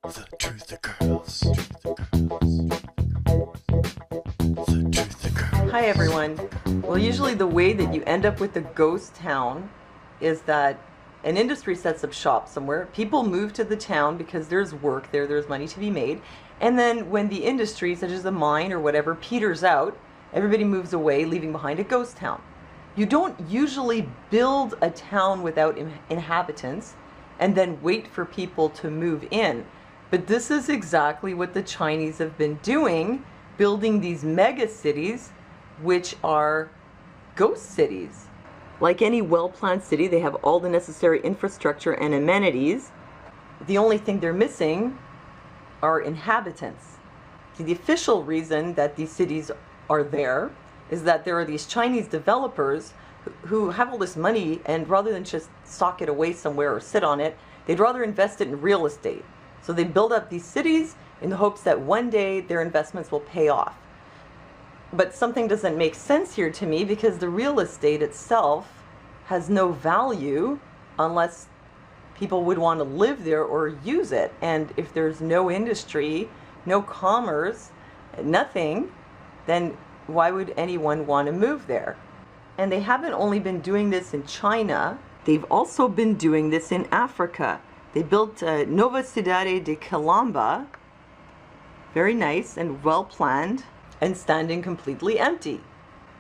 The truth occurs. The truth occurs. Hi everyone. Well, usually the way that you end up with a ghost town is that an industry sets up shop somewhere. People move to the town because there's work there, there's money to be made. And then when the industry, such as a mine or whatever, peters out, everybody moves away, leaving behind a ghost town. You don't usually build a town without inhabitants and then wait for people to move in. But this is exactly what the Chinese have been doing, building these mega cities, which are ghost cities. Like any well-planned city, they have all the necessary infrastructure and amenities. The only thing they're missing are inhabitants. The official reason that these cities are there is that there are these Chinese developers who have all this money, and rather than just sock it away somewhere or sit on it, they'd rather invest it in real estate. So they build up these cities in the hopes that one day their investments will pay off. But something doesn't make sense here to me, because the real estate itself has no value unless people would want to live there or use it. And if there's no industry, no commerce, nothing, then why would anyone want to move there? And they haven't only been doing this in China, they've also been doing this in Africa. They built Nova Cidade de Calamba, very nice and well planned, and standing completely empty.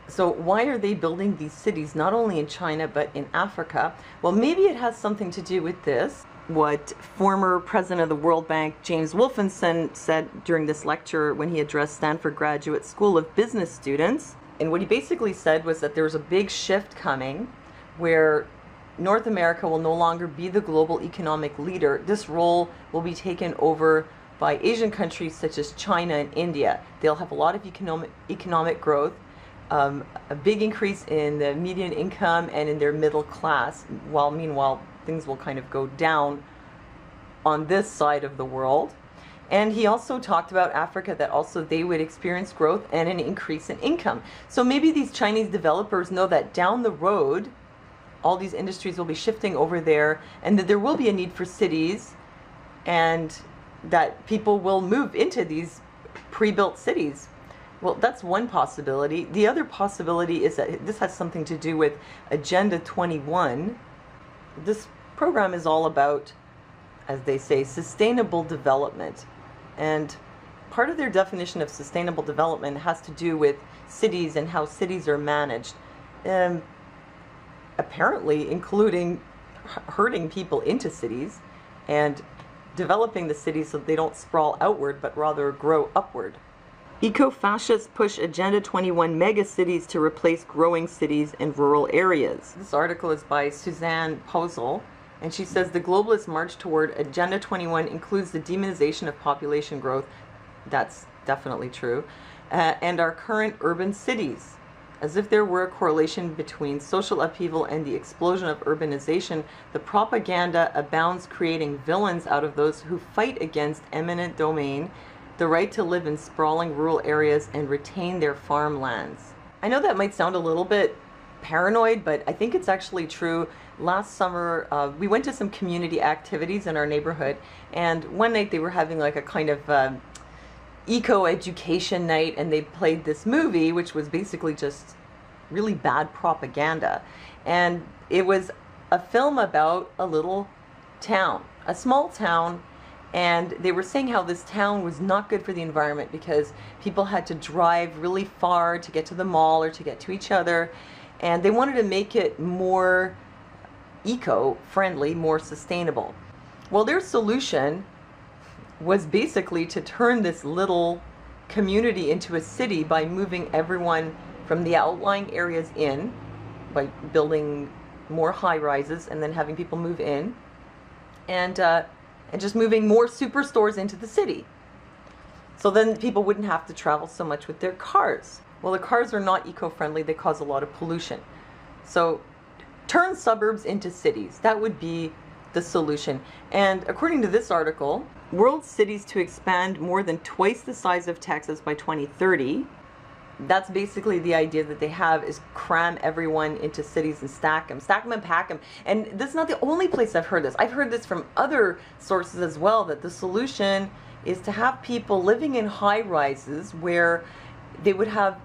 So why are they building these cities not only in China but in Africa? Well, maybe it has something to do with this. What former president of the World Bank, James Wolfensohn, said during this lecture when he addressed Stanford Graduate School of Business students. And what he basically said was that there was a big shift coming where North America will no longer be the global economic leader. This role will be taken over by Asian countries such as China and India. They'll have a lot of economic growth, a big increase in the median income and in their middle class, while meanwhile things will kind of go down on this side of the world. And he also talked about Africa, that also they would experience growth and an increase in income. So maybe these Chinese developers know that down the road all these industries will be shifting over there, and that there will be a need for cities, and that people will move into these pre-built cities. Well, that's one possibility. The other possibility is that this has something to do with Agenda 21. This program is all about, as they say, sustainable development. And part of their definition of sustainable development has to do with cities and how cities are managed. Apparently including herding people into cities and developing the cities so they don't sprawl outward but rather grow upward. Eco-fascists push Agenda 21 megacities to replace growing cities in rural areas. This article is by Suzanne Posel, and she says the globalist march toward Agenda 21 includes the demonization of population growth. That's definitely true. And our current urban cities. As if there were a correlation between social upheaval and the explosion of urbanization, the propaganda abounds, creating villains out of those who fight against eminent domain, the right to live in sprawling rural areas and retain their farmlands. I know that might sound a little bit paranoid, but I think it's actually true. Last summer, we went to some community activities in our neighborhood, and one night they were having like a kind of eco-education night, and they played this movie which was basically just really bad propaganda. And it was a film about a little town, a small town, and they were saying how this town was not good for the environment because people had to drive really far to get to the mall or to get to each other, and they wanted to make it more eco-friendly, more sustainable. Well, their solution was basically to turn this little community into a city by moving everyone from the outlying areas in, by building more high-rises and then having people move in, and just moving more superstores into the city. So then people wouldn't have to travel so much with their cars. Well, the cars are not eco-friendly, they cause a lot of pollution. So turn suburbs into cities. That would be the solution. And according to this article, world cities to expand more than twice the size of Texas by 2030. that's basically the idea that they have, is cram everyone into cities and stack them and pack them. And this is not the only place I've heard this. I've heard this from other sources as well, that the solution is to have people living in high rises where they would have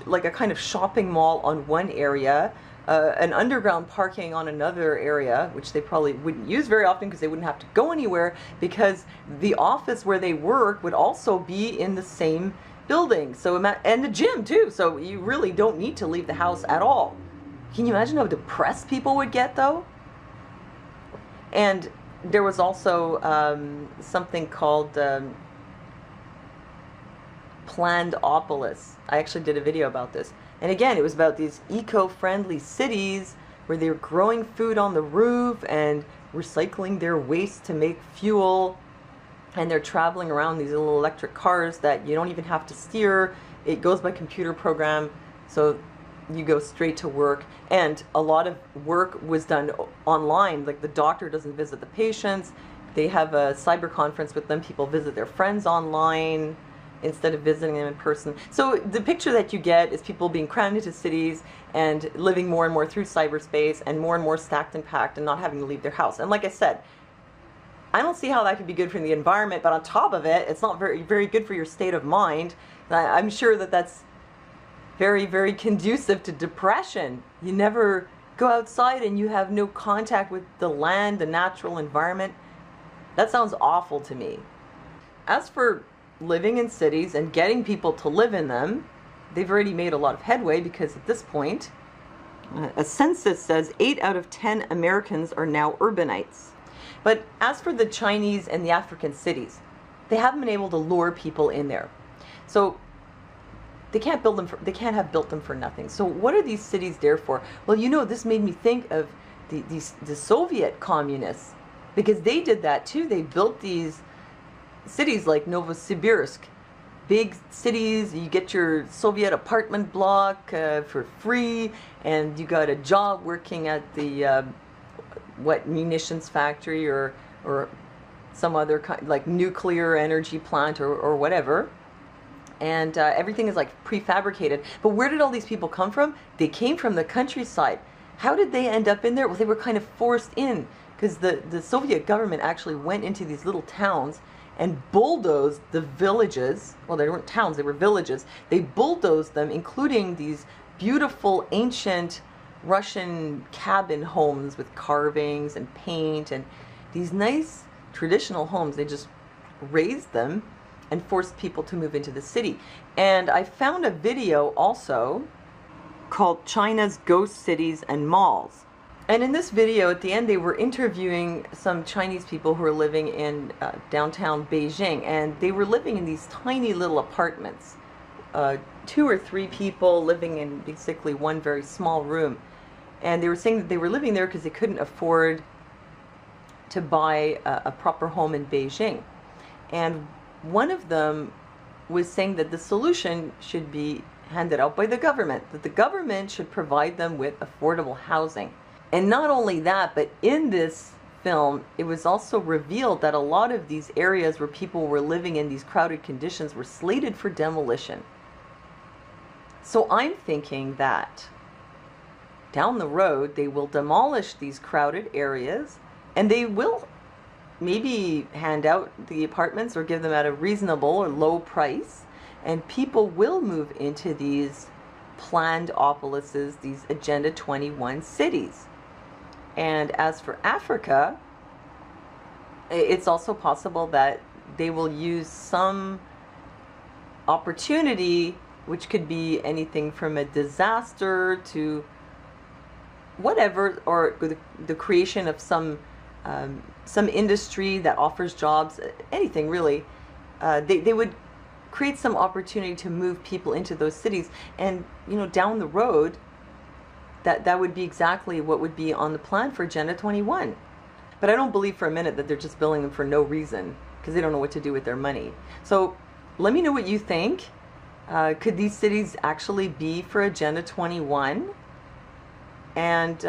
like a kind of shopping mall on one area, an underground parking on another area, which they probably wouldn't use very often because they wouldn't have to go anywhere, because the office where they work would also be in the same building. So, and the gym too, so you really don't need to leave the house at all. Can you imagine how depressed people would get though? And there was also something called Plandopolis. I actually did a video about this. And again, it was about these eco-friendly cities where they were growing food on the roof and recycling their waste to make fuel. And they're traveling around these little electric cars that you don't even have to steer. It goes by computer program, so you go straight to work. And a lot of work was done online. Like the doctor doesn't visit the patients. They have a cyber conference with them. People visit their friends online instead of visiting them in person. So the picture that you get is people being crammed into cities and living more and more through cyberspace, and more stacked and packed and not having to leave their house. And like I said, I don't see how that could be good for the environment, but on top of it, it's not very good for your state of mind. I'm sure that that's very conducive to depression. You never go outside and you have no contact with the land, the natural environment. That sounds awful to me. As for living in cities and getting people to live in them, they've already made a lot of headway, because at this point, a census says 8 out of 10 Americans are now urbanites. But as for the Chinese and the African cities, they haven't been able to lure people in there. So they can't build them they can't have built them for nothing. So what are these cities there for? Well, you know, this made me think of the Soviet communists, because they did that too. They built these cities like Novosibirsk, big cities. You get your Soviet apartment block for free, and you got a job working at the munitions factory or some other kind, like nuclear energy plant or whatever. And everything is like prefabricated. But where did all these people come from? They came from the countryside. How did they end up in there? Well, they were kind of forced in, because the Soviet government actually went into these little towns and bulldozed the villages. Well, they weren't towns, they were villages. They bulldozed them, including these beautiful ancient Russian cabin homes with carvings and paint and these nice traditional homes. They just razed them and forced people to move into the city. And I found a video also called China's Ghost Cities and Malls. And in this video, at the end, they were interviewing some Chinese people who were living in downtown Beijing, and they were living in these tiny little apartments. 2 or 3 people living in basically one very small room. And they were saying that they were living there because they couldn't afford to buy a proper home in Beijing. And one of them was saying that the solution should be handed out by the government, that the government should provide them with affordable housing. And not only that, but in this film, it was also revealed that a lot of these areas where people were living in these crowded conditions were slated for demolition. So I'm thinking that down the road, they will demolish these crowded areas, and they will maybe hand out the apartments or give them at a reasonable or low price, and people will move into these Plandopolises, these Agenda 21 cities. And as for Africa, it's also possible that they will use some opportunity, which could be anything from a disaster to whatever, or the creation of some industry that offers jobs, anything really. They would create some opportunity to move people into those cities, and down the road, that would be exactly what would be on the plan for Agenda 21. But I don't believe for a minute that they're just building them for no reason, because they don't know what to do with their money. So let me know what you think. Could these cities actually be for Agenda 21? And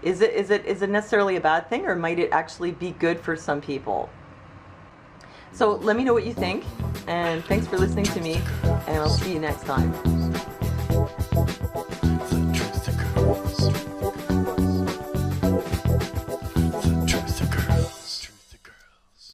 is it necessarily a bad thing, or might it actually be good for some people? So let me know what you think. and thanks for listening to me, and I'll see you next time.